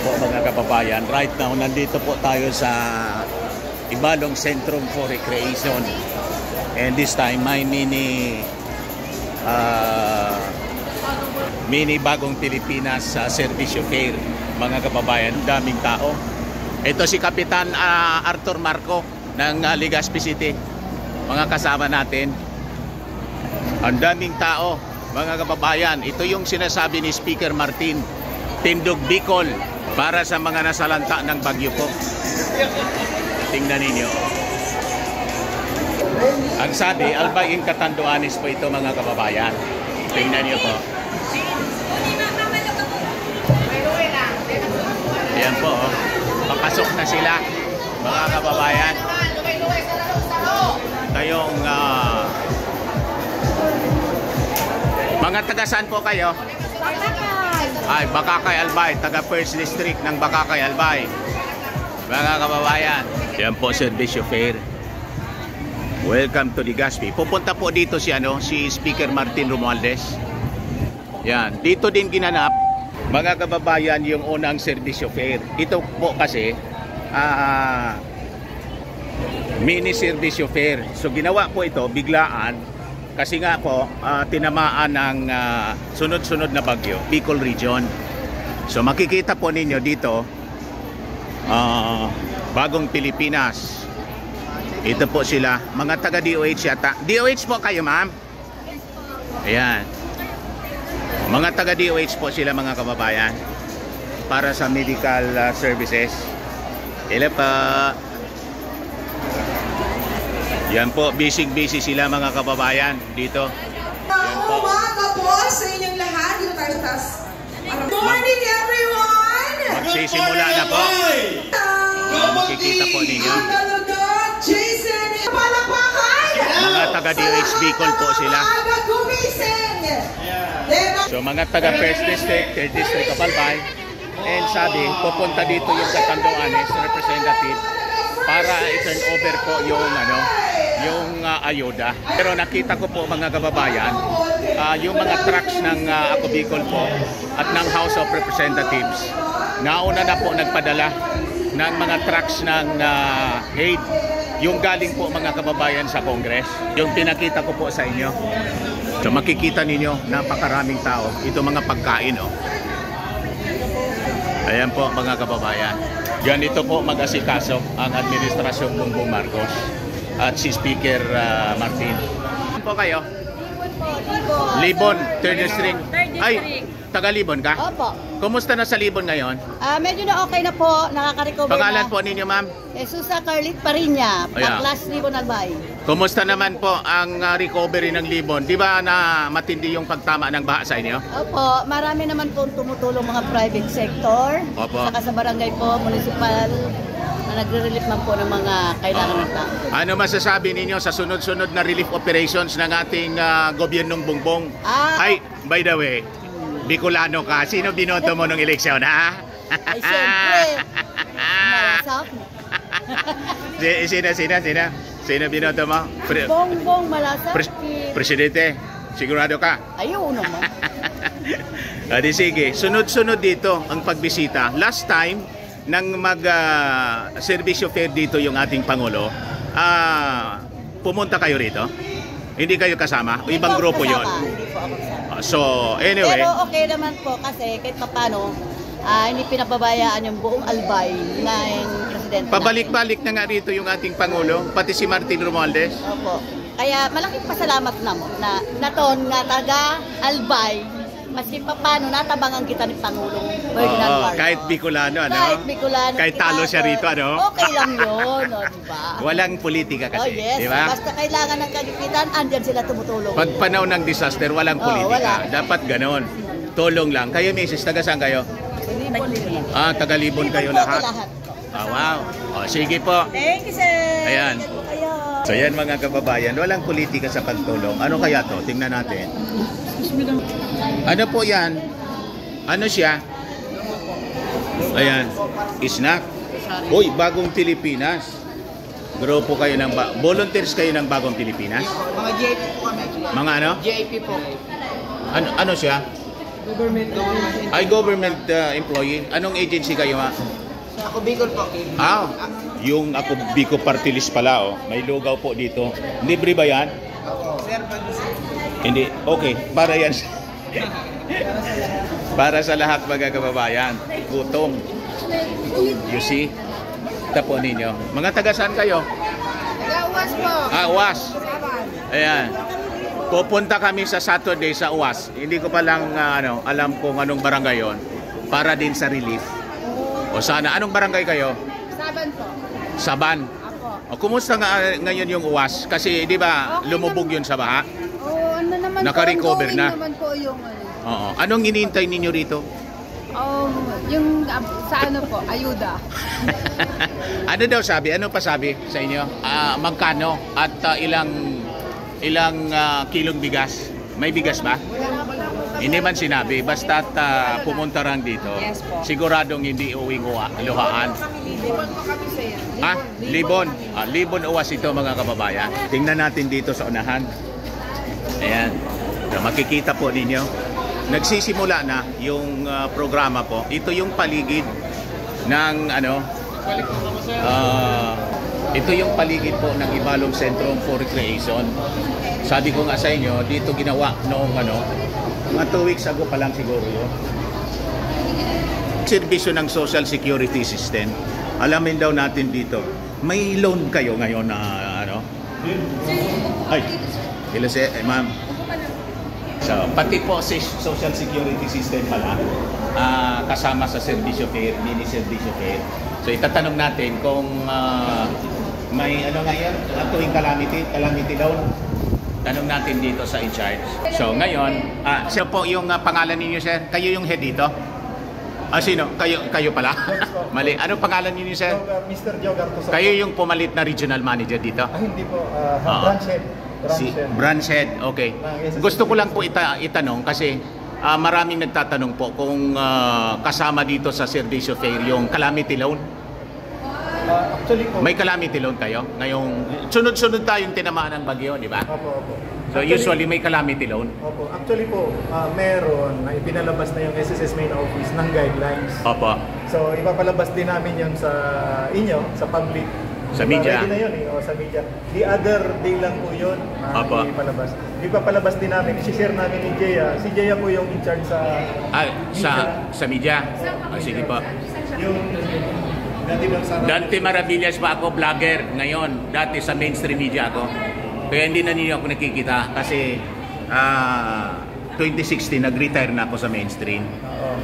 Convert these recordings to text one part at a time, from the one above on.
po mga kababayan. Right now, nandito po tayo sa Ibalong Centrum for Recreation. And this time, may mini Bagong Pilipinas Servisyo Fair. Mga kababayan, daming tao. Ito si Kapitan Arthur Marco ng Legazpi City. Mga kasama natin. Ang daming tao, mga kababayan. Ito yung sinasabi ni Speaker Martin, Tindog Bicol para sa mga nasalanta ng bagyo po. Tingnan ninyo. Ang sabi, Albain Catanduanes po ito, mga kababayan. Tingnan niyo po. Ayan po, oh. Papasok na sila, mga kababayan. Kayong mga taga-saan po kayo? Ay, Bakakay Albay, taga First District ng Bakakay Albay. Mga kababayan, yan po Servisyo Fair. Welcome to Legazpi. Pupunta po dito si Speaker Martin Romualdez. Yan, dito din ginanap, mga kababayan, yung unang Servisyo Fair. Ito po kasi mini Servisyo Fair. So ginawa po ito biglaan kasi nga po tinamaan ng sunod-sunod na bagyo, Bicol Region. So makikita po ninyo dito Bagong Pilipinas. Ito po sila, mga taga DOH yata. DOH po kayo, ma'am? Ayan. Mga taga DOH po sila, mga kababayan, para sa medical services. Ila pa. Yan po, busy sila, mga kababayan dito. Umaga po sa inyong lahat. Dito tayo sa taas. Good morning, everyone! Magsisimula na po. Makikita po ninyo. Jason, palakpakan! Mga taga DOH Bicol po sila. So mga taga First District, Third District of Albay. And sabi, pupunta dito yung Catanduanes representative para i-turn over po yung ayuda. Pero nakita ko po, mga kababayan, yung mga trucks ng Ako Bicol po at ng House of Representatives, nauna na po nagpadala ng mga trucks ng aid, yung galing po, mga kababayan, sa Congress. Yung pinakita ko po sa inyo. So makikita ninyo, napakaraming tao. Ito mga pagkain, oh. Ayan po, mga kababayan. Ganito po mag-asikaso ang administrasyong Bongbong Marcos at si Speaker Martin. Saan po kayo? Libon, Third District. Ay, taga Libon ka? Opo. Kumusta na sa Libon ngayon? Medyo na okay na po, nakaka-recover Pangalan na. po ninyo, ma'am? Susa Carlit Parinya, Baklas, Libon, Albay. Kumusta naman po ang recovery ng Libon? Di ba na matindi yung pagtama ng baha sa inyo? Opo, marami naman po tumutulong mga private sector. Opo. Saka sa barangay po, municipal, na nagre-relief man po ng mga kailangan ng tao. Ano masasabi ninyo sa sunod-sunod na relief operations ng ating gobyernong Bongbong? Ay, by the way, Bicolano ka. Sino binoto mo nung eleksyon, ha? Ay, siyempre. Malasap. Sino binoto mo? Bongbong Malasap. Presidente, sigurado ka? Ayaw naman. Adi sige, sunod-sunod dito ang pagbisita. Last time, nang mag-servisyo fair dito yung ating Pangulo, pumunta kayo rito? Hindi kayo kasama? O ibang grupo yon? Hindi po ako kasama. So, anyway. Pero okay naman po kasi kahit papano, hindi pinapabayaan yung buong Albay na yung presidente. Pabalik-balik na nga rito yung ating Pangulo, pati si Martin Romualdez. Opo. Kaya malaking pasalamat na naton nga taga Albay, maski papano natabangan kita ni Pangulong Ferdinand Marcos. Kahit Bicolano, ano? Kahit Bicolano. Kahit talo siya rito, ano? Okay lang yun, diba? Walang politika kasi, yes. diba? Basta kailangan ng kagipitan, andyan sila tumutulong. Pag panahon ng disaster, walang politika. Wala. Dapat ganon. Tulong lang. Kayo, Mrs., taga saan kayo? Taga Libon kayo lahat? Wow. Sige po. Thank you, sir. Ayan. So yan, mga kababayan, walang politika sa pagtulong. Ano kaya to? Tingnan natin. Ano po yan? Ano siya? Ayan. Snack. Uy, Bagong Pilipinas. Grupo kayo ng volunteers kayo ng Bagong Pilipinas? Mga JP po kami. Mga ano? JP po. Ano siya? Ay, government employee. Anong agency kayo, ha? Ako Bicol po. Ah, yung ako Bicol Party List pala, oh. May lugaw po dito. Libre ba yan? Sir, pag Hindi. Okay, para yan. Para sa lahat mga kababayan. Gutom. You see? Tapo ninyo. Mga taga saan kayo? Gawas po. Ah, UAS. Ayan. Pupunta kami sa Saturday sa UAS. Hindi ko pa lang alam kung anong barangay yon. Para din sa relief. O sana, anong barangay kayo? Saban po. Saban. Ako. O, kumusta nga ngayon yung UAS? Kasi di ba lumubog yun sa baha? Oo, ano naman Naka-recover ongoing na. naman po yung Oo. Anong hinihintay ninyo rito? yung sa ano po, ayuda. Ano daw sabi? Ano pa sabi sa inyo? Magkano? At ilang kilong bigas? May bigas ba? Hindi man sinabi. Basta pumunta lang dito. Yes po. Siguradong hindi uwing luhaan. Libon po kami sa'yo. Libon. Libon uwas ito mga kababayan. Tingnan natin dito sa unahan. Ayan. Makikita po ninyo. Nagsisimula na yung programa po. Ito yung paligid ng ito yung paligid po ng Ibalong Centrum for Recreation. Sabi ko nga sa inyo, dito ginawa noong mga 2 weeks ago pa lang siguro yun. Serbisyo ng Social Security System. Alamin daw natin dito. May loan kayo ngayon na Ay, ma'am. So, pati po sa Social Security System pala, kasama sa Servicio Fair, mini Servicio Fair. So, itatanong natin kung may ngayon, tuwing calamity loan. Tanong natin dito sa in-charge. So, ngayon, siya po yung pangalan ninyo, sir? Kayo yung head dito? Sino? Kayo pala? Mali. Ano pangalan ninyo, sir? Mr. Joe Gartoso. Kayo yung pumalit na regional manager dito? Hindi po. Branch head. Branch head, okay. Gusto ko lang po itanong kasi maraming nagtatanong po kung kasama dito sa Servicio Fair yung calamity loan. Actually po. May calamity loan kayo? Ngayong sunod-sunod tayong tinamaan ng bagyo, di ba? Opo. So usually may calamity loan. Opo. Actually po, meron na ipinalabas na yung SSS main office ng guidelines. Opo. So ipapalabas din namin yun sa inyo, sa public. Sa media. Ready na yun sa media. The other day lang po yun Opo. ipalabas. Ipapalabas din namin, isi-share namin ni Jeya. Si Jeya po yung in charge sa Sa media? Sige po. yung Dante Maravillas pa ako, vlogger. Ngayon, dati sa mainstream media ako. Kaya hindi na ninyo ako nakikita kasi 2016 nag-retire na ako sa mainstream.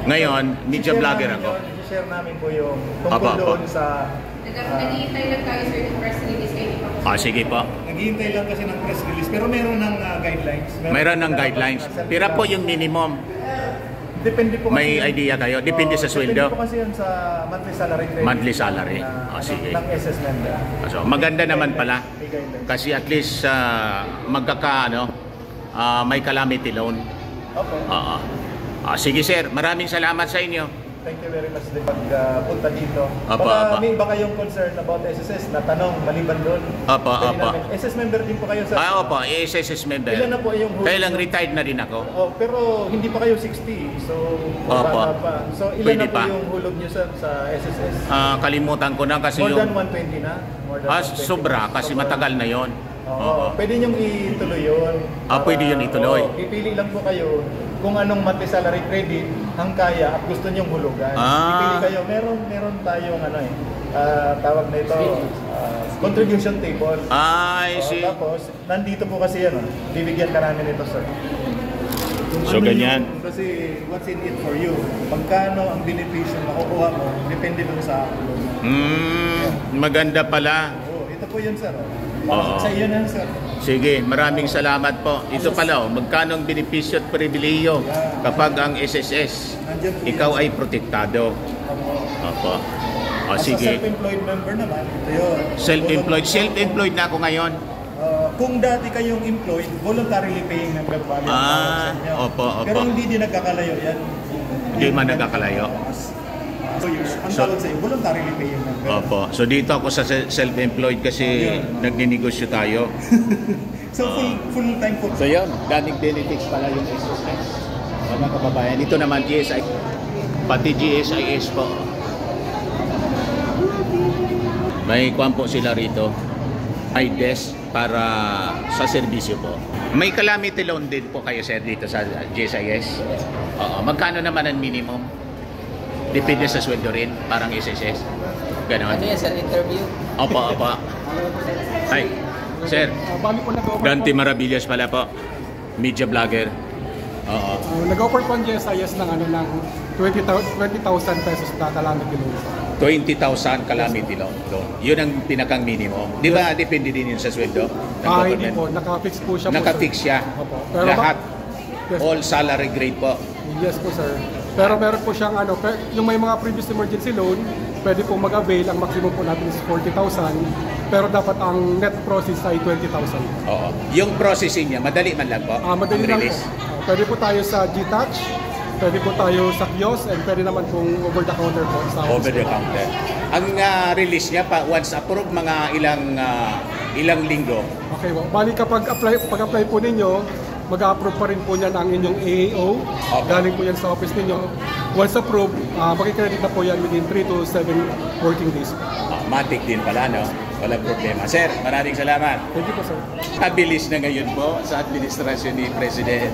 Ngayon, media vlogger ako. I-share namin po yung tungkol doon sa Naghihintay lang tayo sir ng press release kayo. Sige po. naghihintay lang kasi ng press release pero meron ng guidelines. Mayroon ng guidelines. Pira po yung minimum. Depende po kasi. May idea kayo? Depende sa sweldo? Depende po kasi yun sa monthly salary credit. Monthly salary. Sige. Ng SS member. So, maganda naman pala. May guidelines. Kasi at least may calamity loan. Okay. Sige sir, maraming salamat sa inyo. Thank you very much din pagpunta dito. Apa. May ba kayong concern about SSS na tanong maliban doon? Apa. SS member din po kayo sa Opo, SSS member. Ilan na po yung hulog? Kailang retired na din ako. Pero hindi pa kayo 60. So, Opo. bata pa. So, ilan Pwede na po pa. yung hulog nyo sa SSS? Kalimutan ko na kasi More than yung 120 na? More than 120. sobra kasi matagal na yon. Oo. Pwede nyo ituloy yun. Pwede yun ituloy. Pipili lang po kayo kung anong monthly salary credit ang kaya at gusto nyong hulugan. Pipili kayo. Meron tayong tawag na ito, contribution table. I see. Tapos, nandito po kasi yan. Bibigyan ka namin ito, sir. So, ganyan. Kasi what's in it for you? Pagkano ang benepisyo makukuha mo, depende dun sa Maganda pala. ito po yun, sir. Oo. Sa iyo na, sir. Sige, maraming salamat po. Ito pala, magkano ang benepisyo at pribileyo kapag ang SSS, ikaw ay protektado. Opo. As a Sige. self-employed member naman, ito yun. Self-employed na ako ngayon. Kung dati kayong employed, voluntarily paying member value ang tawag sa inyo. Opo. Pero hindi din nagkakalayo yan. Hindi man nagkakalayo. Ang tawag sa inyo, voluntarily paying member. Opo. So dito ako sa self-employed kasi nagninegosyo tayo. So full time po. So yun, daming benefits pala yung SSS. Mga kababayan, dito naman GSI, pati GSIS po. May kwan po sila rito. May desk para sa serbisyo po. May calamity loan din po kayo sir dito sa GSIS. Oo. Magkano naman ang minimum? Depende sa sweldo rin, parang SSS. Ganon. Ano yan, sir? Interview? Opo, opo. Hi, sir. Dante Maravillas pala po. Media vlogger. Oo. Nag-offer po ang GSIS ng, ng 20,000 pesos na calamity loan. 20,000 calamity loan. Yun ang pinakang minimum. Di ba depende din yun sa sweldo? ng Hindi government? po. Naka-fix po siya. Naka-fix siya. Opo. Pero Lahat. Yes. All salary grade po. Yes po, sir. Pero meron po siyang yung may mga previous emergency loan, pwede po mag-avail. Ang maximum po natin is 40,000. Pero dapat ang net proceeds ay 20,000. Oo. Yung processing niya, madali man lang po. Madali ang lang po. release. Pwede po tayo sa GTouch, pwede po tayo sa kiosk, and pwede naman pong over the counter po. Sa Over the counter. Ang release niya pa once approved mga ilang linggo. Okay po. Bali pag-apply po ninyo, mag-approve pa rin po niyan ang inyong AAO. Okay. Galing po yan sa office ninyo. Once approved, makikredit na po yan within 3 to 7 working days. Matik din pala, no? Walang problema. Sir, maraming salamat. Thank you po, sir. Kabilis na ngayon po sa administrasyon ni President.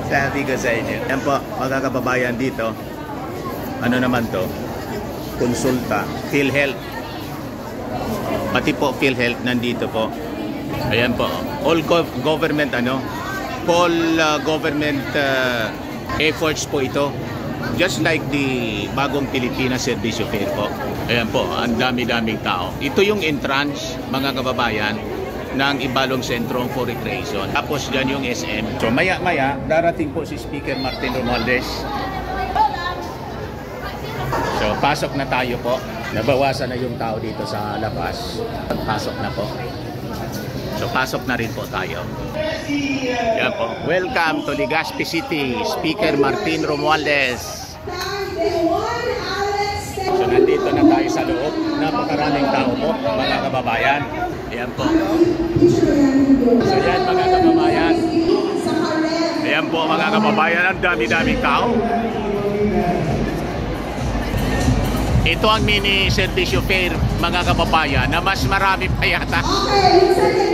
Sabi ko sa inyo. Yan po, mga kababayan dito. Ano naman to? Konsulta. PhilHealth. Pati po PhilHealth nandito po. Ayan po. All government government efforts po ito. Just like the bagong Pilipinas Servicio Fair po. Ayan po, ang dami-daming tao. Ito yung entrance, mga kababayan, ng Ibalong Sentro for Recreation. Tapos dyan yung SM. So maya-maya, darating po si Speaker Martin Romualdez. So pasok na tayo po. Nabawasan na yung tao dito sa labas. Pasok na po. So pasok na rin po tayo. Yan po. Welcome to Legazpi City, Speaker Martin Romualdez. So nandito na tayo sa loob. Napakaraming tao po, mga kababayan. Ayan po. So yan mga kababayan. Ayan po mga kababayan, ang dami-daming tao. Ito ang mini Servicio Fair, mga kababayan, na mas marami pa yata.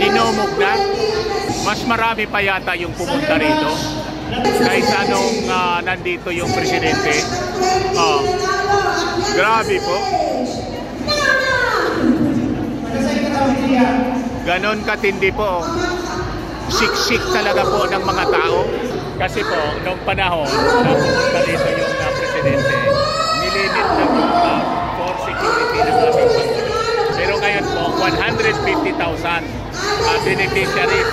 Inumog na. Mas marami pa yata yung pumunta rito kaysa nung nandito yung presidente. Grabe po. Ganon katindi po. Siksik talaga po ng mga tao. Kasi po, nung panahon na pumunta dito yung presidente, nilimit na po for security ng aming Pangulo. Pero ngayon po, 150,000 beneficiaries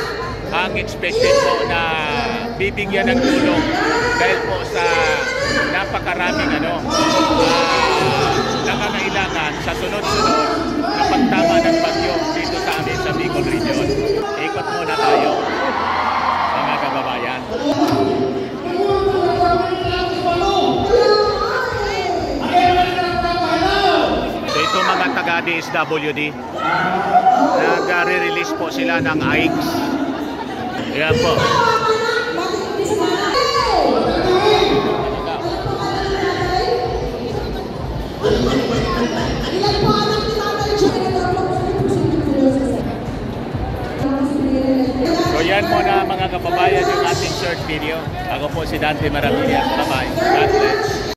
ang expected po na bibigyan ng tulong dahil po sa napakaraming nangangailangan sa sunod-sunod na pagtama ng bagyo dito sa amin sa Bicol Region. Ikot muna tayo, mga kababayan. So ito mga taga-DSWD, nag-re-release po sila ng AICS. Ayan po. So yan muna mga kababayan yung ating short video. Ako po si Dante Maravillas. Bye-bye. God bless.